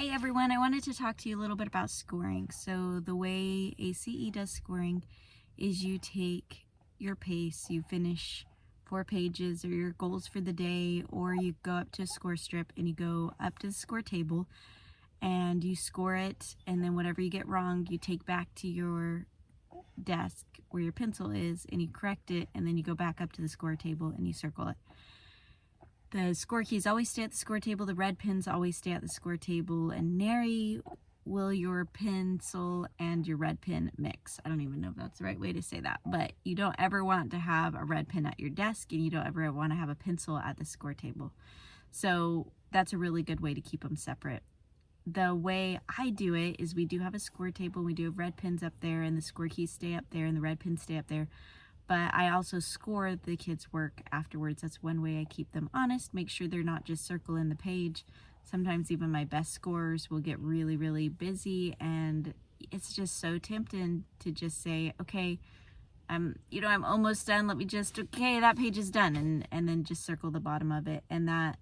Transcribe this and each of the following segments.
Hey everyone, I wanted to talk to you a little bit about scoring. So the way ACE does scoring is you take your pace, you finish 4 pages or your goals for the day, or you go up to a score strip and you go up to the score table and you score it, and then whatever you get wrong, you take back to your desk where your pencil is and you correct it, and then you go back up to the score table and you circle it. The score keys always stay at the score table, the red pins always stay at the score table, and nary will your pencil and your red pin mix. I don't even know if that's the right way to say that, but you don't ever want to have a red pin at your desk, and you don't ever want to have a pencil at the score table. So that's a really good way to keep them separate. The way I do it is we do have a score table, we do have red pins up there, and the score keys stay up there, and the red pins stay up there. But I also score the kids' work afterwards. That's one way I keep them honest, make sure they're not just circling the page. Sometimes even my best scorers will get really, really busy, and it's just so tempting to just say, okay, I'm almost done. Let me just, okay, that page is done, and then just circle the bottom of it. And that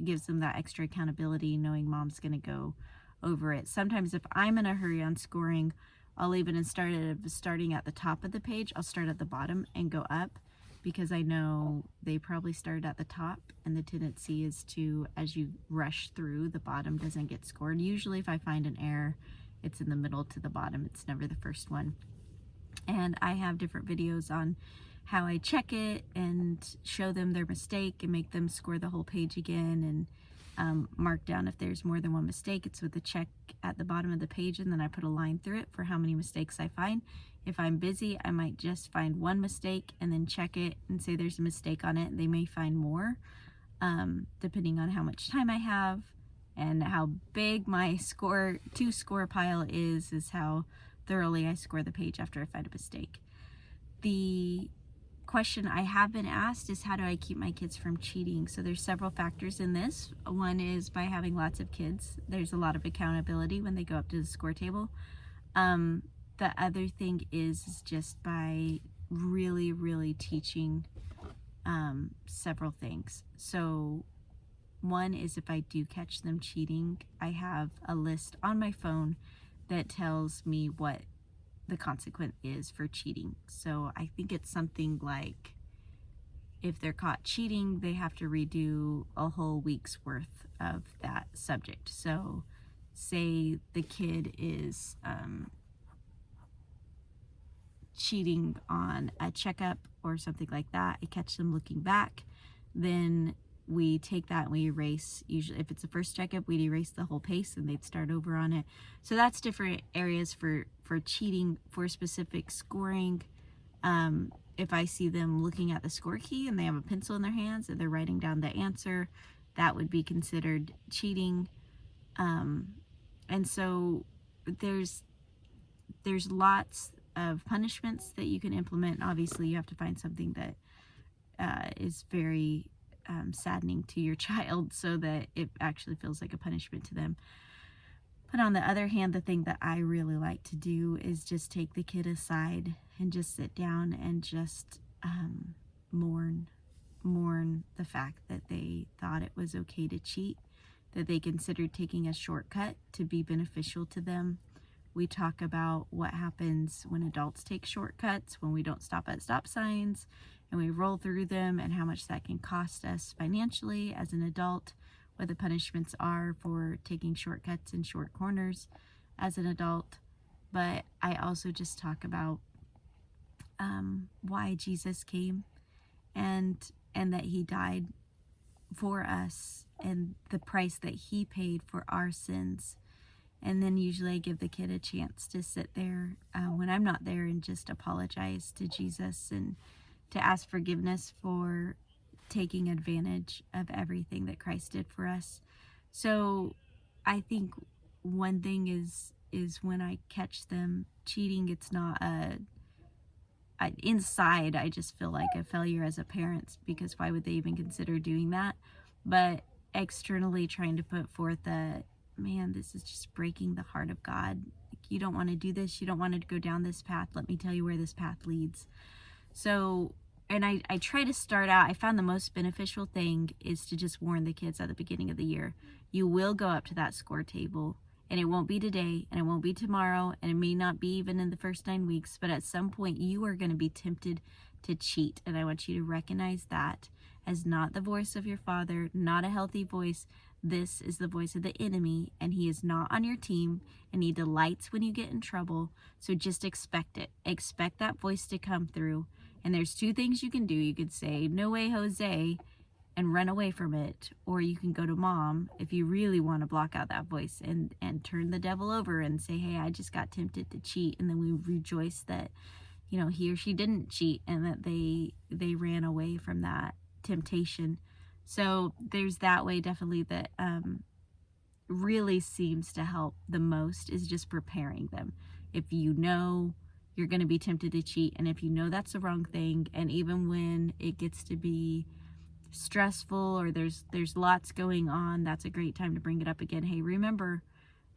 gives them that extra accountability, knowing mom's gonna go over it. Sometimes if I'm in a hurry on scoring, I'll even, instead of starting at the top of the page, I'll start at the bottom and go up, because I know they probably started at the top, and the tendency is to, as you rush through, the bottom doesn't get scored. Usually if I find an error, it's in the middle to the bottom. It's never the first one. And I have different videos on how I check it and show them their mistake and make them score the whole page again, and mark down if there's more than one mistake. It's with a check at the bottom of the page, and then I put a line through it for how many mistakes I find. If I'm busy, I might just find one mistake and then check it and say there's a mistake on it. They may find more, depending on how much time I have and how big my two score pile is how thoroughly I score the page after I find a mistake. The question I have been asked is, how do I keep my kids from cheating? So there's several factors in this. One is by having lots of kids. There's a lot of accountability when they go up to the score table. The other thing is just by really, really teaching several things. So one is, if I do catch them cheating, I have a list on my phone that tells me what the consequence is for cheating. So I think it's something like, if they're caught cheating, they have to redo a whole week's worth of that subject. So say the kid is cheating on a checkup or something like that, I catch them looking back, then we take that and we erase. Usually if it's a first checkup, we'd erase the whole pace and they'd start over on it. So that's different areas for cheating for specific scoring. If I see them looking at the score key and they have a pencil in their hands and they're writing down the answer, that would be considered cheating. And so there's lots of punishments that you can implement. Obviously you have to find something that is very saddening to your child, so that it actually feels like a punishment to them. But on the other hand, the thing that I really like to do is just take the kid aside and just sit down and just mourn the fact that they thought it was okay to cheat, that they considered taking a shortcut to be beneficial to them. We talk about what happens when adults take shortcuts, when we don't stop at stop signs and we roll through them, and how much that can cost us financially as an adult, what the punishments are for taking shortcuts in short corners as an adult. But I also just talk about why Jesus came, and that he died for us, and the price that he paid for our sins. And then usually I give the kid a chance to sit there when I'm not there and just apologize to Jesus and to ask forgiveness for taking advantage of everything that Christ did for us. So I think one thing is when I catch them cheating, it's not inside I just feel like a failure as a parent, because why would they even consider doing that? But externally trying to put forth man, this is just breaking the heart of God. You don't want to do this. You don't want to go down this path. Let me tell you where this path leads. So and I try to start out, I found the most beneficial thing is to just warn the kids at the beginning of the year. You will go up to that score table. And it won't be today, and it won't be tomorrow, and it may not be even in the first 9 weeks, but at some point you are going to be tempted to cheat. And I want you to recognize that as not the voice of your Father, not a healthy voice. This is the voice of the enemy, and he is not on your team, and he delights when you get in trouble. So just expect it. Expect that voice to come through. And there's two things you can do. You could say, "No way, Jose," and run away from it, or you can go to mom if you really want to block out that voice and turn the devil over and say, "Hey, I just got tempted to cheat," and then we rejoice that, you know, he or she didn't cheat and that they ran away from that temptation. So there's that way definitely that really seems to help the most, is just preparing them. If you know you're going to be tempted to cheat, and if you know that's the wrong thing, and even when it gets to be stressful or there's lots going on, that's a great time to bring it up again. Hey, remember,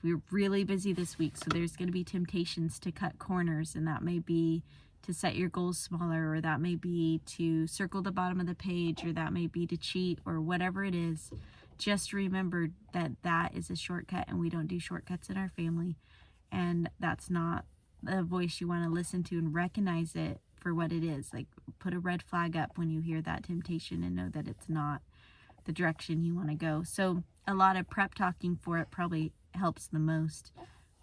we're really busy this week, so there's going to be temptations to cut corners, and that may be to set your goals smaller, or that may be to circle the bottom of the page, or that may be to cheat, or whatever it is. Just remember that that is a shortcut, and we don't do shortcuts in our family, and that's not the voice you want to listen to, and recognize it for what it is. Like, put a red flag up when you hear that temptation and know that it's not the direction you want to go. So a lot of prep talking for it probably helps the most,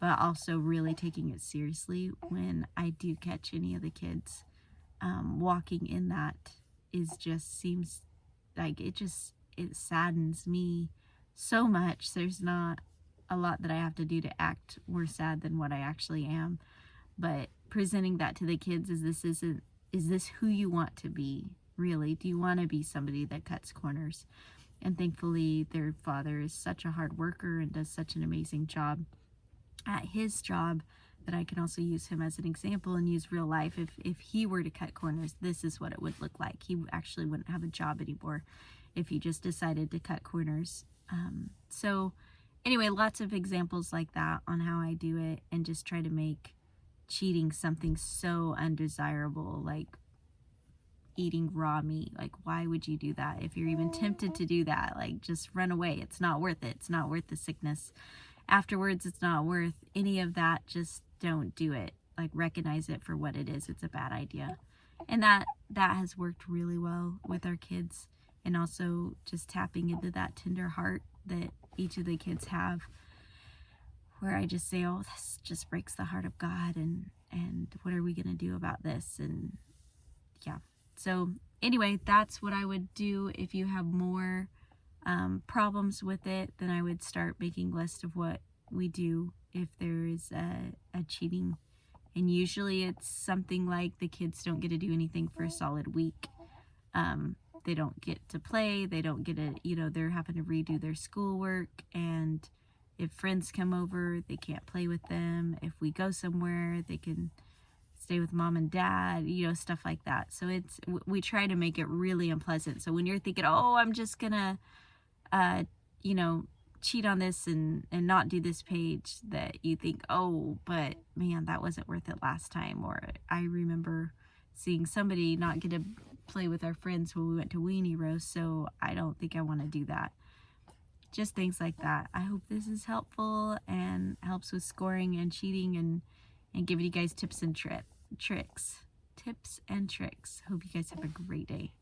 but also really taking it seriously when I do catch any of the kids walking in that seems like it saddens me so much. There's not a lot that I have to do to act more sad than what I actually am. But presenting that to the kids is this who you want to be, really? Do you want to be somebody that cuts corners? And thankfully, their father is such a hard worker and does such an amazing job at his job that I can also use him as an example and use real life. If he were to cut corners, this is what it would look like. He actually wouldn't have a job anymore if he just decided to cut corners. So anyway, lots of examples like that on how I do it, and just try to make cheating something so undesirable, like eating raw meat. Like, why would you do that? If you're even tempted to do that, like, just run away. It's not worth it. It's not worth the sickness afterwards. It's not worth any of that. Just don't do it. Like, recognize it for what it is. It's a bad idea. And that has worked really well with our kids, and also just tapping into that tender heart that each of the kids have, where I just say, "Oh, this just breaks the heart of God, and what are we going to do about this?" And yeah. So anyway, that's what I would do. If you have more problems with it, then I would start making a list of what we do if there is a cheating. And usually it's something like the kids don't get to do anything for a solid week. They don't get to play. They don't get to, they're having to redo their schoolwork. And if friends come over, they can't play with them. If we go somewhere, they can stay with mom and dad, stuff like that. So we try to make it really unpleasant. So when you're thinking, "Oh, I'm just gonna, cheat on this and not do this page," that you think, "Oh, but man, that wasn't worth it last time." Or I remember seeing somebody not get to play with our friends when we went to Weenie Roast, so I don't think I want to do that. Just things like that. I hope this is helpful and helps with scoring and cheating, and giving you guys tips and tricks. Hope you guys have a great day.